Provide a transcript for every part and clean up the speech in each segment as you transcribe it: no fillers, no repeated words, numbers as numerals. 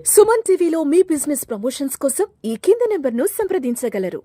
సుమన్ టీవీలో మీ business promotions కోసం ఈ కింది నెంబర్ను సంప్రదించగలరు.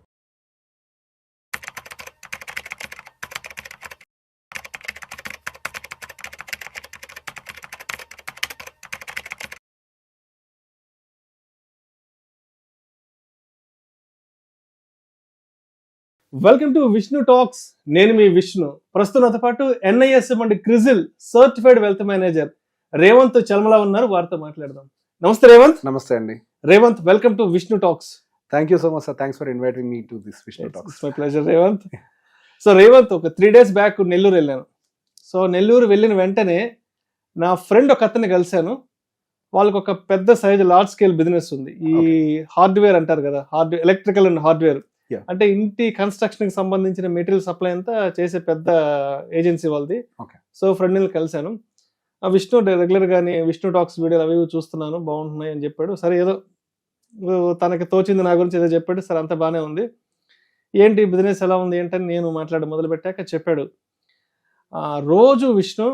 Welcome to Vishnu talks. నేను మీ విష్ణు. ప్రస్తుతం నాతో పాటు NISM and CRISIL certified wealth manager Revanth Chalmala ఉన్నారు. వారితో మాట్లాడదాం. నమస్తే రేవంత్. నమస్తే అండి. Revanth, welcome to Vishnu talks. Thank you so much sir. Thanks for inviting me to this Vishnu talks. My pleasure Revanth. So Revanth, ఒక 3 days బ్యాక్ నెల్లూరు వెళ్ళాను. సో నెల్లూరు వెళ్ళిన వెంటనే నా ఫ్రెండ్ ఒక అతన్ని కలిశాను. వాళ్ళకి ఒక పెద్ద సైజ్ లార్జ్ స్కేల్ బిజినెస్ ఉంది. ఈ హార్డ్వేర్ అంటారు కదా, ఎలక్ట్రికల్ అండ్ హార్డ్వేర్, అంటే ఇంటి కన్స్ట్రక్షన్ కి సంబంధించిన మెటీరియల్ సప్లై అంతా చేసే పెద్ద ఏజెన్సీ వాళ్ళది. సో ఫ్రెండ్ని కలిశాను. ఆ విష్ణు రెగ్యులర్ గానీ విష్ణు టాక్స్ వీడియోలు అవి చూస్తున్నాను, బాగుంటున్నాయి అని చెప్పాడు. సరే, ఏదో తనకి తోచింది నా గురించి ఏదో చెప్పాడు. సరే, అంత బాగానే ఉంది. ఏంటి బిజినెస్ ఎలా ఉంది ఏంటని నేను మాట్లాడి మొదలు పెట్టాక చెప్పాడు, రోజు విష్ణు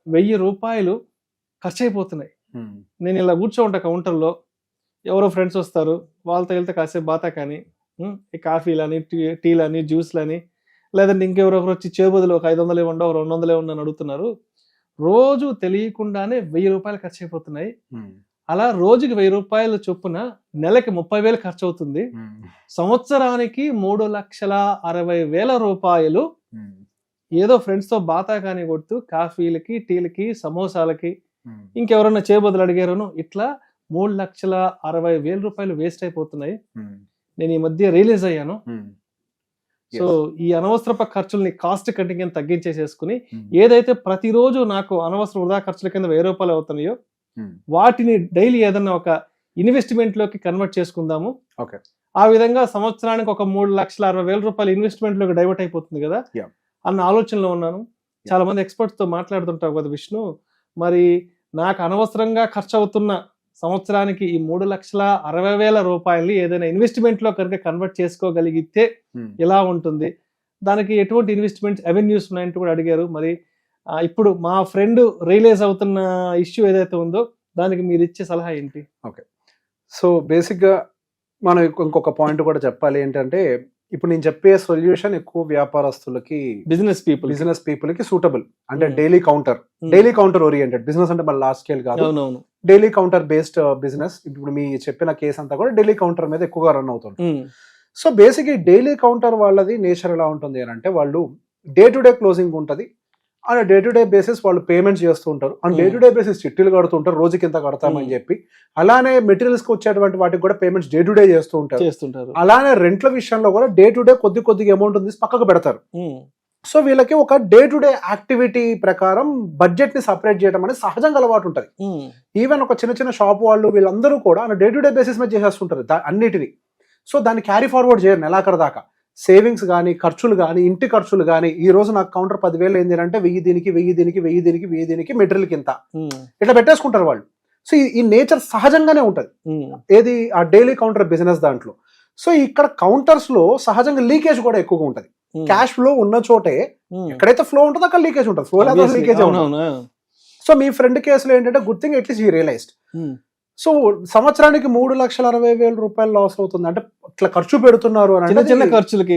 1000 రూపాయలు ఖర్చు అయిపోతున్నాయి. నేను ఇలా కూర్చో ఉంటా కౌంటర్లో, ఎవరో ఫ్రెండ్స్ వస్తారు, వాళ్ళతో వెళ్తే కాసేపు బాతా కానీ కాఫీలని, టీలని, జ్యూస్లని, లేదంటే ఇంకెవరొకరు వచ్చి చేబదులు ఒక 500 ఇవ్వండి, ఒక 200 ఇవ్వండి అని అడుగుతున్నారు. రోజు తెలియకుండానే 1000 రూపాయలు ఖర్చు అయిపోతున్నాయి. అలా రోజుకి 1000 రూపాయలు చొప్పున నెలకి 30,000 ఖర్చు అవుతుంది. సంవత్సరానికి 3,60,000 రూపాయలు ఏదో ఫ్రెండ్స్ తో బాతా కానీ కొడుతూ కాఫీలకి, టీలకి, సమోసాలకి, ఇంకెవరన్నా చేబదులు అడిగారను, ఇట్లా 3,60,000 రూపాయలు వేస్ట్ అయిపోతున్నాయి. నేను ఈ మధ్య రియలైజ్ అయ్యాను. సో ఈ అనవసరపు ఖర్చుల్ని కాస్ట్ కటింగ్ కింద తగ్గించేసేసుకుని, ఏదైతే ప్రతిరోజు నాకు అనవసర వృధా ఖర్చుల కింద 1000 రూపాయలు అవుతున్నాయో వాటిని డైలీ ఏదన్నా ఒక ఇన్వెస్ట్మెంట్ లోకి కన్వర్ట్ చేసుకుందాము. ఆ విధంగా సంవత్సరానికి ఒక 3,60,000 రూపాయలు ఇన్వెస్ట్మెంట్ లోకి డైవర్ట్ అయిపోతుంది కదా అన్న ఆలోచనలో ఉన్నాను. చాలా మంది ఎక్స్పర్ట్స్ తో మాట్లాడుతుంటావు కదా విష్ణు, మరి నాకు అనవసరంగా ఖర్చు అవుతున్న సంవత్సరానికి ఈ 3,60,000 రూపాయల్ని ఏదైనా ఇన్వెస్ట్మెంట్ లో కనుక కన్వర్ట్ చేసుకోగలిగితే ఎలా ఉంటుంది, దానికి ఎటువంటి ఇన్వెస్ట్మెంట్ అవెన్యూస్ ఉన్నాయంటూ కూడా అడిగారు. మరి ఇప్పుడు మా ఫ్రెండ్ రియలైజ్ అవుతున్న ఇష్యూ ఏదైతే ఉందో దానికి మీరు ఇచ్చే సలహా ఏంటి? ఓకే, సో బేసిక్ గా మనం ఇంకొక పాయింట్ కూడా చెప్పాలి ఏంటంటే, ఇప్పుడు నేను చెప్పే సొల్యూషన్ ఎక్కువ వ్యాపారస్తులకి, బిజినెస్ పీపుల్ కి సూటబుల్. అంటే డైలీ కౌంటర్ ఓరియంటెడ్ బిజినెస్, అంటే మన లార్జ్ స్కేల్ కాదు, డైలీ కౌంటర్ బేస్డ్ బిజినెస్. ఇప్పుడు మీ చెప్పిన కేసు అంతా కూడా డైలీ కౌంటర్ మీద ఎక్కువగా రన్ అవుతుంది. సో బేసిక్ ఈ డైలీ కౌంటర్ వాళ్ళది నేచర్ ఎలా ఉంటుంది అని అంటే, వాళ్ళు డే టు డే క్లోజింగ్ ఉంటుంది. And day to day basis వాళ్ళు పేమెంట్స్ చేస్తూ ఉంటారు. And day to day basis చిట్టీలు కడుతుంటారు, రోజుకి ఇంత కడతామని చెప్పి. అలానే మెటీరియల్స్ కి వచ్చేటువంటి వాటికి కూడా పేమెంట్స్ డే టు డే చేస్తూ ఉంటారు. అలానే రెంట్ల విషయంలో కూడా డే టు డే కొద్దిగా అమౌంట్ ఉంది పక్కకు పెడతారు. సో వీళ్ళకి ఒక డే టు డే యాక్టివిటీ ప్రకారం బడ్జెట్ ని సపరేట్ చేయడం అనేది సహజంగా అలవాటు ఉంటుంది. ఈవెన్ ఒక చిన్న షాప్ వాళ్ళు వీళ్ళందరూ కూడా డే టు డే బేసిస్ మీద చేసేస్తుంటారు అన్నిటిని. సో దాన్ని క్యారీ ఫార్వర్డ్ చేయరు నెలాఖరు దాకా. సేవింగ్స్ కానీ, ఖర్చులు కానీ, ఇంటి ఖర్చులు కానీ, ఈ రోజు నాకు కౌంటర్ 10,000 ఏంది అంటే 1000 దీనికి, 1000 దీనికి, 1000 దీనికి, 1000 దీనికి, మెటీరియల్ కింద ఇట్లా పెట్టేసుకుంటారు వాళ్ళు. సో ఈ నేచర్ సహజంగానే ఉంటది ఏది ఆ డైలీ కౌంటర్ బిజినెస్ దాంట్లో. సో ఇక్కడ కౌంటర్స్ లో సహజంగా లీకేజ్ కూడా ఎక్కువగా ఉంటది. క్యాష్ ఫ్లో ఉన్న చోటే ఎక్కడైతే ఫ్లో ఉంటుందో అక్కడ లీకేజ్ ఉంటుంది. ఫ్లో లేదా లీకేజ్ ఉంటుంది. సో మీ ఫ్రెండ్ కేసులో ఏంటంటే good thing at least he realised. So సంవత్సరానికి 3,60,000 రూపాయలు లాస్ అవుతుంది అంటే ఇట్లా ఖర్చు పెడుతున్నారు అని, చిన్న ఖర్చులకి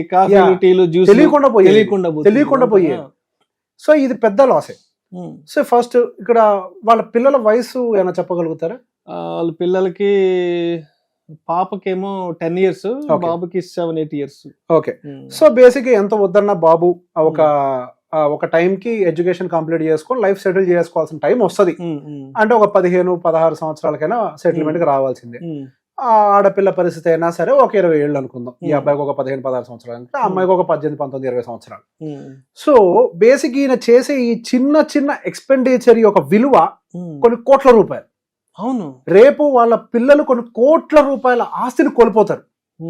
తెలియకుండా పోయే. సో ఇది పెద్ద లాసే. సో ఫస్ట్ ఇక్కడ వాళ్ళ పిల్లల వయసు ఏమైనా చెప్పగలుగుతారా? వాళ్ళ పిల్లలకి, పాపకేమో 10 years, బాబుకి 7-8 years. ఓకే, సో బేసిక్ ఎంత వద్దన్నా బాబు ఒక టైం కి ఎడ్యుకేషన్ కంప్లీట్ చేసుకొని లైఫ్ సెటిల్ చేసుకోవాల్సిన టైం వస్తుంది. అంటే ఒక 15-16 సంవత్సరాలకైనా సెటిల్మెంట్ కి రావాల్సిందే. ఆడపిల్ల పరిస్థితి అయినా సరే ఒక 20 ఏళ్ళు అనుకుందాం. ఈ అబ్బాయికి ఒక 15-16 సంవత్సరాలు అంటే ఆ అమ్మాయికి ఒక 18-19-20 సంవత్సరాలు. సో బేసిక్ ఈయన చేసే ఈ చిన్న ఎక్స్పెండిచర్ యొక్క విలువ కొన్ని కోట్ల రూపాయలు. అవును, రేపు వాళ్ళ పిల్లలు కొన్ని కోట్ల రూపాయల ఆస్తిని కోల్పోతారు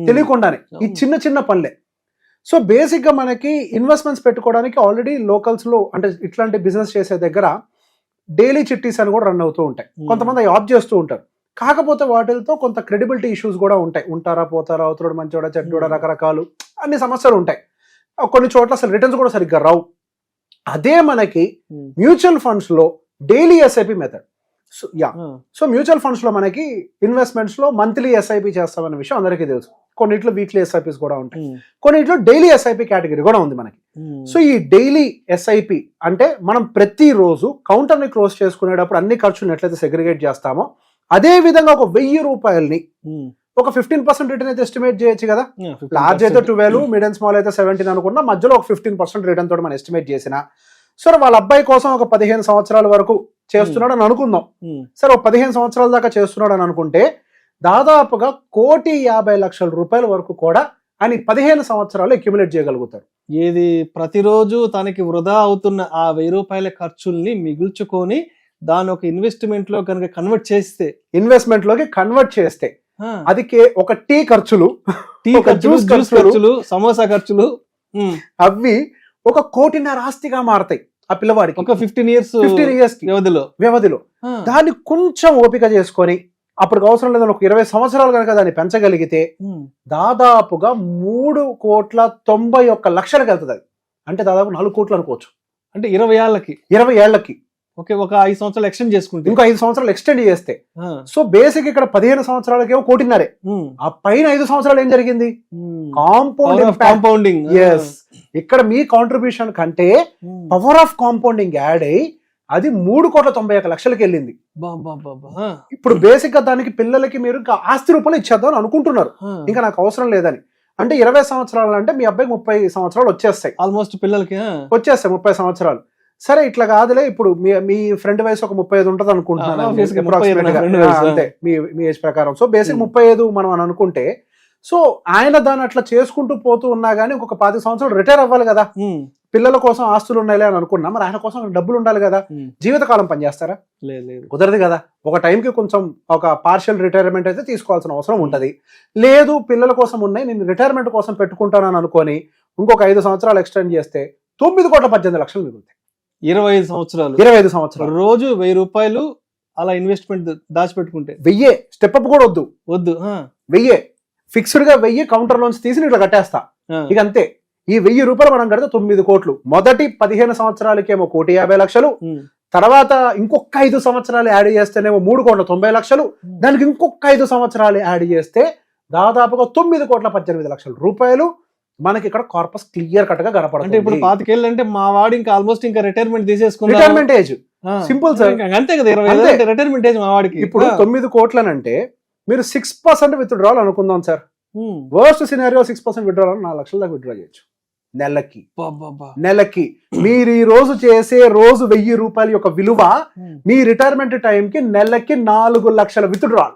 తెలియకుండానే ఈ చిన్న పనులే. సో బేసిక్ గా మనకి ఇన్వెస్ట్మెంట్స్ పెట్టుకోవడానికి ఆల్రెడీ లోకల్స్ లో, అంటే ఇట్లాంటి బిజినెస్ చేసే దగ్గర డైలీ చిట్టీస్ అని కూడా రన్ అవుతూ ఉంటాయి. కొంతమంది ఆప్ చేస్తూ ఉంటారు. కాకపోతే వాటితో కొంత క్రెడిబిలిటీ ఇష్యూస్ కూడా ఉంటాయి. ఉంటారా పోతారా, అవతరుడు మంచోడా చెడ్డోడా, రకరకాలు అన్ని సమస్యలు ఉంటాయి. కొన్ని చోట్ల అసలు రిటర్న్స్ కూడా సరిగ్గా రావు. అదే మనకి మ్యూచువల్ ఫండ్స్ లో daily SIP method, so mutual funds లో మనకి ఇన్వెస్ట్మెంట్స్ లో మంత్లీ ఎస్ఐపి చేస్తామన్న విషయం అందరికీ తెలుసు. కొన్నిట్లో వీక్లీ ఎస్ఐపిస్ కూడా ఉంటాయి, కొన్నిట్లో డైలీ ఎస్ఐపి కేటగిరీ కూడా ఉంది మనకి. సో ఈ డైలీ ఎస్ఐపి అంటే మనం ప్రతిరోజు కౌంటర్ ని క్లోజ్ చేసుకునేటప్పుడు అన్ని ఖర్చులను ఎట్లయితే సెగ్రిగేట్ చేస్తామో అదే విధంగా ఒక 1000 రూపాయలని ఒక 15% రిటర్న్ అయితే ఎస్టిమేట్ చేయొచ్చు కదా. లార్జ్ అయితే 12, మిడ్ అండ్ స్మాల్ అయితే 17 అనుకున్నా, మధ్యలో ఒక 15% రిటర్న్ తోటి మనం ఎస్టిమేట్ చేసిన, సరే వాళ్ళ అబ్బాయి కోసం ఒక 15 సంవత్సరాల వరకు చేస్తున్నాడు అని అనుకుందాం. సరే ఒక 15 సంవత్సరాల దాకా చేస్తున్నాడు అని అనుకుంటే దాదాపుగా 1,50,00,000 రూపాయల వరకు కూడా అని 15 సంవత్సరాలు అక్యుములేట్ చేయగలుగుతారు. ఏది ప్రతిరోజు తనకి వృధా అవుతున్న ఆ 1000 రూపాయల ఖర్చుల్ని మిగుల్చుకొని దాని ఒక ఇన్వెస్ట్మెంట్ లో కనుక ఇన్వెస్ట్మెంట్ లోకి కన్వర్ట్ చేస్తే అది ఒక టీ ఖర్చులు, జ్యూస్ ఖర్చులు, సమోసా ఖర్చులు అవి 1.5 కోటి ఆస్తిగా మారతాయి ఆ పిల్లవాడికి ఒక 15 ఇయర్స్ వ్యవధిలో. దాన్ని కొంచెం ఓపిక చేసుకొని అప్పటికి అవసరం లేదని ఒక 20 సంవత్సరాలు కనుక దాన్ని పెంచగలిగితే దాదాపుగా 3,91,00,000 వెళ్తుంది. అది అంటే దాదాపు 4 కోట్లు అనుకోవచ్చు. అంటే 20 ఏళ్ళకి ఓకే, ఒక 5 సంవత్సరాలు ఎక్స్టెండ్ చేసుకుంటే ఇంకో 5 సంవత్సరాలు ఎక్స్టెండ్ చేస్తే సో బేసిక్ ఇక్కడ 15 సంవత్సరాలకేమో 1.5 కోటి. ఆ పైన 5 సంవత్సరాలు ఏం జరిగింది? కాంపౌండింగ్. ఇక్కడ మీ కాంట్రిబ్యూషన్ కంటే పవర్ ఆఫ్ కాంపౌండింగ్ యాడ్ అయ్యి అది 3,91,00,000 వెళ్ళింది. ఇప్పుడు బేసిక్ గా దానికి పిల్లలకి మీరు ఇంకా ఆస్తి రూపంలో ఇచ్చేద్దాం అనుకుంటున్నారు, ఇంకా నాకు అవసరం లేదని. అంటే 20 సంవత్సరాలు అంటే మీ అబ్బాయికి 30 సంవత్సరాలు వచ్చేస్తాయి, ఆల్మోస్ట్ పిల్లలకి వచ్చేస్తాయి 30 సంవత్సరాలు. సరే ఇట్లా కాదులే, ఇప్పుడు మీ ఫ్రెండ్ వయసు ఒక 35 ఉంటుంది అనుకుంటున్నాను అంతే మీ ఏజ్ ప్రకారం. సో బేసిక్ 35 మనం అని అనుకుంటే, సో ఆయన దాన్ని అట్లా చేసుకుంటూ పోతూ ఉన్నా గానీ ఇంకొక 10 సంవత్సరాలు రిటైర్ అవ్వాలి కదా. పిల్లల కోసం ఆస్తులు ఉన్నాయిలే అని అనుకున్నా, మరి ఆయన కోసం డబ్బులు ఉండాలి కదా. జీవితకాలం పనిచేస్తారా? కుదరదు కదా. ఒక టైంకి కొంచెం ఒక పార్షియల్ రిటైర్మెంట్ అయితే తీసుకోవాల్సిన అవసరం ఉంటది. లేదు పిల్లల కోసం ఉన్నాయి, నేను రిటైర్మెంట్ కోసం పెట్టుకుంటానని అనుకొని ఇంకొక 5 సంవత్సరాలు ఎక్స్టెండ్ చేస్తే 9,18,00,000 మిగులుతాయి. 25 సంవత్సరాలు రోజు 1000 రూపాయలు అలా ఇన్వెస్ట్మెంట్ దాచిపెట్టుకుంటే 1000 స్టెప్ అప్ కూడా వద్దు 1000 ఫిక్స్డ్ గా 1000 కౌంటర్ లోన్స్ తీసి ఇట్లా కట్టేస్తా ఇక అంతే. ఈ 1000 రూపాయలు మనం కడితే 9 కోట్లు. మొదటి 15 సంవత్సరాలకేమో 1,50,00,000, తర్వాత ఇంకొక 5 సంవత్సరాలు యాడ్ చేస్తేనేమో 3,90,00,000, దానికి ఇంకొక 5 సంవత్సరాలు యాడ్ చేస్తే దాదాపుగా 9,18,00,000 రూపాయలు మనకి ఇక్కడ కార్పస్ క్లియర్ కట్ గా కనపడుతుంది. అంటే ఇప్పుడు 25 ఏళ్ళు అంటే మా వాడు ఇంకా ఆల్మోస్ట్ ఇంకా రిటైర్మెంట్ తీసేసుకున్నాడు. రిటైర్మెంట్ ఏజ్ సింపుల్ సార్, అంతే కదా. 20 రిటైర్మెంట్ ఏజ్ మా వాడికి. ఇప్పుడు 9 కోట్లనంటే మీరు 6% విత్డ్రాల్ అనుకుందాం సార్. వర్స్ట్ సినారియో 6% విత్డ్రాల్ 4 లక్షల దాకా విత్డ్రా చేయొచ్చు నెలకి. మీరు ఈ రోజు చేసే రోజు 1000 రూపాయల యొక్క విలువ మీ రిటైర్మెంట్ టైంకి నెలకి 4 లక్షల విత్డ్రాల్.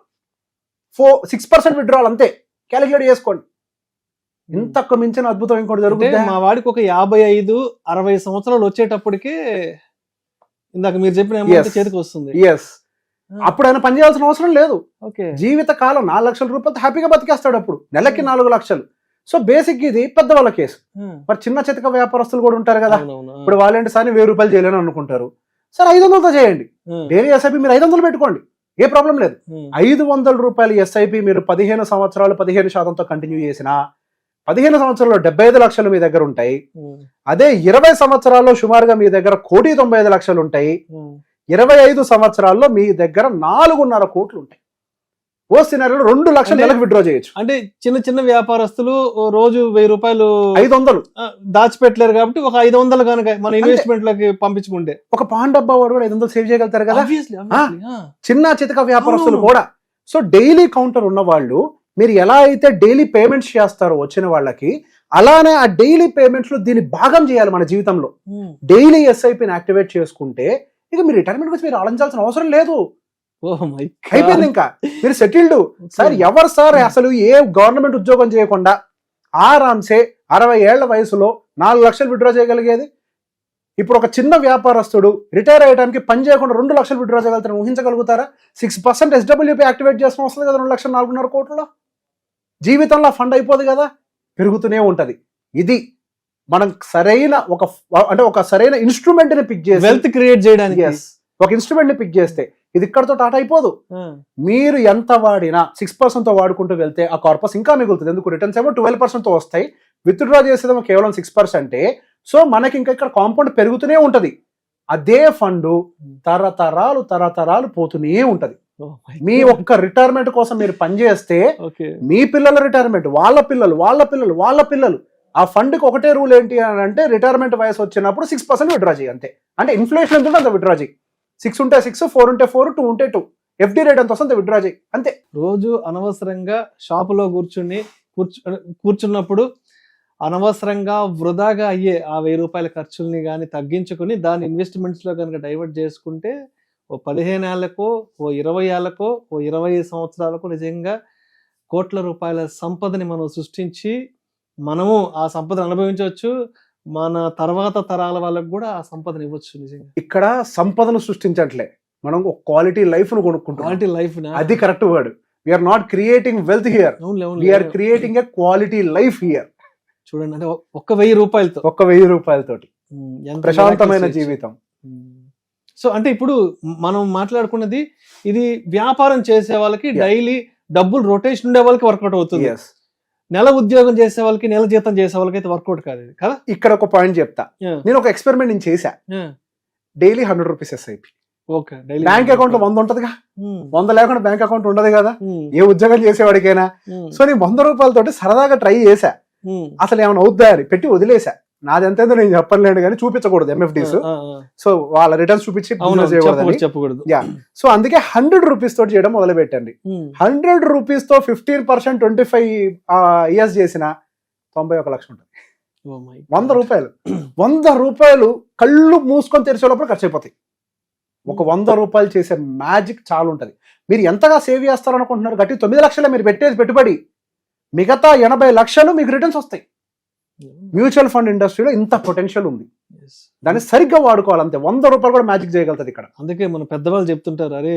6% విత్డ్రాల్ అంతే, క్యాలిక్యులేట్ చేసుకోండి. ఇంతకు మించిన అద్భుతం ఇంకోటి జరుగుతుంది. మా వాడికి ఒక 55-60 సంవత్సరాలు వచ్చేటప్పటికే ఇందాక మీరు చెప్పిన చేతికి వస్తుంది. అప్పుడు ఆయన పని చేయాల్సిన అవసరం లేదు. జీవిత కాలం 4 లక్షల రూపాయలతో హ్యాపీగా బతికేస్తాడు. అప్పుడు నెలకి 4 లక్షలు. సో బేసిక్ ఇది పెద్దవాళ్ళ కేసు. మరి చిన్న చితక వ్యాపారస్తులు కూడా ఉంటారు కదా. ఇప్పుడు వాళ్ళంటి సార్ 1000 రూపాయలు చేయలేని అనుకుంటారు. సరే 500తో చేయండి. డైలీ ఎస్ఐపి మీరు 500 పెట్టుకోండి, ఏ ప్రాబ్లం లేదు. 500 రూపాయలు ఎస్ఐపి మీరు 15 సంవత్సరాలు 15% కంటిన్యూ చేసినా 15 సంవత్సరాల్లో 75 లక్షలు మీ దగ్గర ఉంటాయి. అదే 20 సంవత్సరాల్లో సుమారుగా మీ దగ్గర 1,95,00,000 ఉంటాయి. 25 సంవత్సరాల్లో మీ దగ్గర 4.5 కోట్లు ఉంటాయి. ఓ సినారియోలో 2 లక్షలు నెలకు విత్డ్రా చేయొచ్చు. అంటే చిన్న చిన్న వ్యాపారస్తులు రోజు 1000 రూపాయలు 500 దాచిపెట్టలేరు కాబట్టి ఒక 500 కనుక మన ఇన్వెస్ట్మెంట్ లకి పంపించుకుంటే ఒక పాన్ డబ్బా వాడు కూడా 500 సేవ్ చేయగలుగుతారు కదా చిన్న చితక వ్యాపారస్తులు కూడా. సో డైలీ కౌంటర్ ఉన్న వాళ్ళు మీరు ఎలా అయితే డైలీ పేమెంట్స్ చేస్తారో వచ్చిన వాళ్ళకి, అలానే ఆ డైలీ పేమెంట్స్ లో దీన్ని భాగం చేయాలి మన జీవితంలో. డైలీ ఎస్ఐపిని యాక్టివేట్ చేసుకుంటే ఇక మీరు రిటైర్మెంట్ గురించి మీరు ఆలోచించాల్సిన అవసరం లేదు. అయిపోయింది, ఇంకా మీరు సెటిల్డ్. సార్ ఎవరు సార్ అసలు ఏ గవర్నమెంట్ ఉద్యోగం చేయకుండా ఆరామ్సే 60 ఏళ్ల వయసులో 4 లక్షలు విత్డ్రా చేయగలిగేది? ఇప్పుడు ఒక చిన్న వ్యాపారస్తుడు రిటైర్ అయ్యడానికి పని చేయకుండా 2 లక్షలు విత్డ్రా చేయగలుగుతారని ఊహించగలుగుతారా? 6% SWP యాక్టివేట్ చేసిన వస్తుంది కదా 2,04,500 కోట్లలో. జీవితంలో ఫండ్ అయిపోదు కదా, పెరుగుతూనే ఉంటది. ఇది మనం ఒక సరైన ఇన్స్ట్రుమెంట్ ని పిక్ చేసి వెల్త్ క్రియేట్ చేయడానికి ఒక ఇన్స్ట్రుమెంట్ ని పిక్ చేస్తే ఇది ఇక్కడతో టాటా అయిపోదు. మీరు ఎంత వాడినా 6% తో వాడుకుంటూ వెళ్తే ఆ కార్పస్ ఇంకా మిగులుతుంది. ఎందుకు? రిటర్న్స్ ఏమో 12% తో వస్తాయి, విత్డ్రా చేసేదేమో కేవలం 6%. సో మనకి ఇంకా ఇక్కడ కాంపౌండ్ పెరుగుతూనే ఉంటది. అదే ఫండ్ తరతరాలు పోతూనే ఉంటది. Oh my me God. ఒక్క రిటైర్మెంట్ కోసం మీరు పనిచేస్తే Okay. మీ పిల్లల రిటైర్మెంట్, వాళ్ళ పిల్లలు ఆ ఫండ్కి ఒకటే రూల్ ఏంటి అని అంటే రిటైర్మెంట్ వయసు వచ్చినప్పుడు 6% విత్డ్రా చేయి అంతే. అంటే ఇన్ఫ్లేషన్ ఎంత ఉంటే అంత విత్డ్రా చేయి. 6 ఉంటే 6, 4 ఉంటే 4, 2 ఉంటే 2. FD రేట్ ఎంత వస్తుంది విత్డ్రా చేయి అంతే. రోజు అనవసరంగా షాపులో కూర్చున్నప్పుడు అనవసరంగా వృధాగా అయ్యే ఆ 1000 రూపాయల ఖర్చుల్ని కానీ తగ్గించుకుని దాని ఇన్వెస్ట్మెంట్స్లో కనుక డైవర్ట్ చేసుకుంటే ఓ 15 ఏళ్లకో, ఓ 20 ఏళ్లకో, ఓ 25 సంవత్సరాలకో నిజంగా కోట్ల రూపాయల సంపదని మనం సృష్టించి మనము ఆ సంపదను అనుభవించవచ్చు. మన తర్వాత తరాల వాళ్ళకు కూడా ఆ సంపదను ఇవ్వచ్చు. నిజంగా ఇక్కడ సంపదను సృష్టించట్లే, మనం ఒక క్వాలిటీ లైఫ్ ను కొనుక్కుంటాం. క్వాలిటీ లైఫ్ అది correct word. We are not creating wealth here, we are creating a quality life here. చూడండి, అంటే ఒక్క 1000 రూపాయలతో, ఒక్క 1000 రూపాయలతోటి ఎంత ప్రశాంతమైన miraculous జీవితం. సో అంటే ఇప్పుడు మనం మాట్లాడుకున్నది ఇది వ్యాపారం చేసే వాళ్ళకి డైలీ డబ్బులు రొటేషన్ ఉండే వాళ్ళకి వర్కౌట్ అవుతుంది. Yes. నెల ఉద్యోగం చేసే వాళ్ళకి, నెల జీతం చేసే వాళ్ళకి అయితే వర్కౌట్ కాదు ఇది కదా. ఇక్కడ ఒక పాయింట్ చెప్తా. Yeah. నేను ఒక ఎక్స్పెరిమెంట్ నేను చేశా. Daily 100 rupees SIP. Okay, daily bank account లో 100 ఉంటదిగా. 100 లేకుండా బ్యాంక్ అకౌంట్ ఉండదు కదా ఏ ఉద్యోగం చేసేవాడికైనా. సో నేను 100 రూపాయలతోటి సరదాగా ట్రై చేశా, అసలు ఏమైనా అవుద్దా అని పెట్టి వదిలేసా. నాది ఎంతైందో నేను చెప్పలేను కానీ చూపించకూడదు MFDs. సో వాళ్ళ రిటర్న్స్ చూపించి చెప్పకూడదు. యా, సో అందుకే 100 రూపీస్ తోటి చేయడం మొదలు పెట్టండి. 100 రూపీస్ తో 15% 25 ఇయర్స్ చేసిన 91 లక్షలు ఉంటుంది. 100 రూపాయలు కళ్ళు మూసుకొని తెరిచే లోపల ఖర్చు అయిపోతాయి. ఒక 100 రూపాయలు చేసే మ్యాజిక్ చాలా ఉంటది. మీరు ఎంతగా సేవ్ చేస్తారు అనుకుంటున్నారు? గట్టి 9 లక్షలే మీరు పెట్టేది పెట్టుబడి, మిగతా 80 లక్షలు మీకు రిటర్న్స్ వస్తాయి. మ్యూచువల్ ఫండ్ ఇండస్ట్రీలో ఇంత పొటెన్షియల్ ఉంది, దాన్ని సరిగ్గా వాడుకోవాలి అంతే. 100 రూపాయలు కూడా మ్యాజిక్ చేయగలుగుతుంది ఇక్కడ. అందుకే మన పెద్దవాళ్ళు చెప్తుంటారు, అరే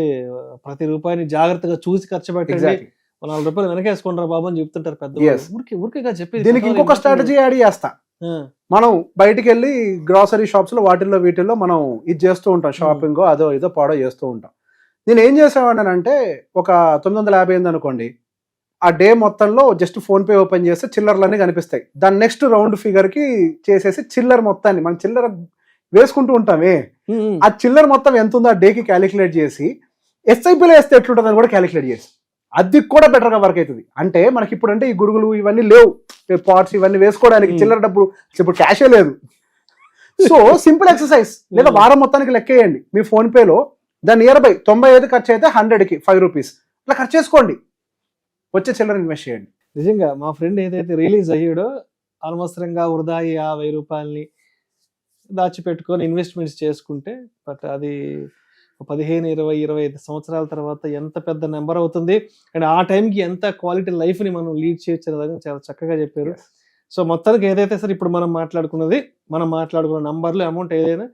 ప్రతి రూపాయిని జాగ్రత్తగా చూసి ఖర్చు పెట్టండి, 4 రూపాయలు వెనకేసుకుంటారా బాబు అని చెప్తుంటారు పెద్దవాళ్ళు. ఊరికే చెప్పి దీనికి ఇంకొక స్ట్రాటజీ యాడ్ చేస్తా. మనం బయటికి వెళ్ళి గ్రాసరీ షాప్స్ లో వీటిల్లో మనం ఇది చేస్తూ ఉంటాం, షాపింగ్ అదో ఇదో పాడో చేస్తూ ఉంటాం. నేను ఏం చేసేవాడిని అంటే, ఒక 950 అయింది అనుకోండి, ఆ డే మొత్తంలో జస్ట్ ఫోన్ పే ఓపెన్ చేస్తే చిల్లర్లన్నీ కనిపిస్తాయి. దాని నెక్స్ట్ రౌండ్ ఫిగర్ కి చేసేసి చిల్లర మొత్తాన్ని, మనం చిల్లర వేసుకుంటూ ఉంటామే, ఆ చిల్లర మొత్తం ఎంత ఉందో ఆ డేకి క్యాలిక్యులేట్ చేసి ఎస్ఐపిలో వేస్తే ఎట్లుంటుంది అని కూడా క్యాలిక్యులేట్ చేసి, అది కూడా బెటర్ గా వర్క్ అవుతుంది. అంటే మనకి ఇప్పుడు అంటే ఈ గురుగులు ఇవన్నీ లేవు, పాట్స్ ఇవన్నీ వేసుకోవడానికి చిల్లర డబ్బు ఇప్పుడు క్యాషే లేదు. సో సింపుల్ ఎక్సర్సైజ్, లేదా వారం మొత్తానికి లెక్కేయండి మీ ఫోన్ పేలో, దాని నియర్ బై 95 ఖర్చు అయితే 100కి 5 రూపీస్ ఇట్లా ఖర్చు చేసుకోండి, వచ్చే చిల్లర ఇన్వెస్ట్ చేయండి. నిజంగా మా ఫ్రెండ్ ఏదైతే రిలీజ్ అయ్యాడో అనవసరంగా వృధా 1000 రూపాయలని దాచిపెట్టుకొని ఇన్వెస్ట్మెంట్స్ చేసుకుంటే, బట్ అది 15, 20, 25 సంవత్సరాల తర్వాత ఎంత పెద్ద నెంబర్ అవుతుంది, అండ్ ఆ టైంకి ఎంత క్వాలిటీ లైఫ్ని మనం లీడ్ చేయొచ్చు అనేది చాలా చక్కగా చెప్పారు. సో మొత్తానికి ఏదైతే సరే ఇప్పుడు మనం మాట్లాడుకున్న నంబర్లు, అమౌంట్ ఏదైనా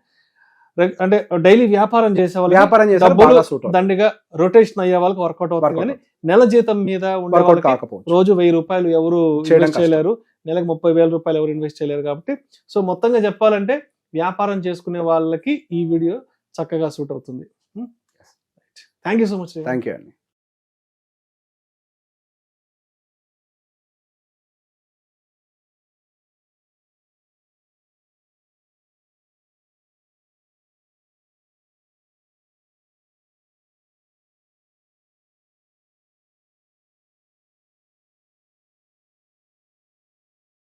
అంటే డైలీ వ్యాపారం చేసే వాళ్ళు దండిగా రొటేషన్ అయ్యే వాళ్ళకి వర్కౌట్ అవుతుంది. కానీ నెల జీతం మీద ఉండే వాళ్ళకి రోజు 1000 రూపాయలు ఎవరు ఇన్వెస్ట్ చేయలేరు, నెలకు 30,000 రూపాయలు ఎవరు ఇన్వెస్ట్ చేయలేరు. కాబట్టి సో మొత్తంగా చెప్పాలంటే వ్యాపారం చేసుకునే వాళ్ళకి ఈ వీడియో చక్కగా సూట్ అవుతుంది. Thank you so much. Thank you అండి.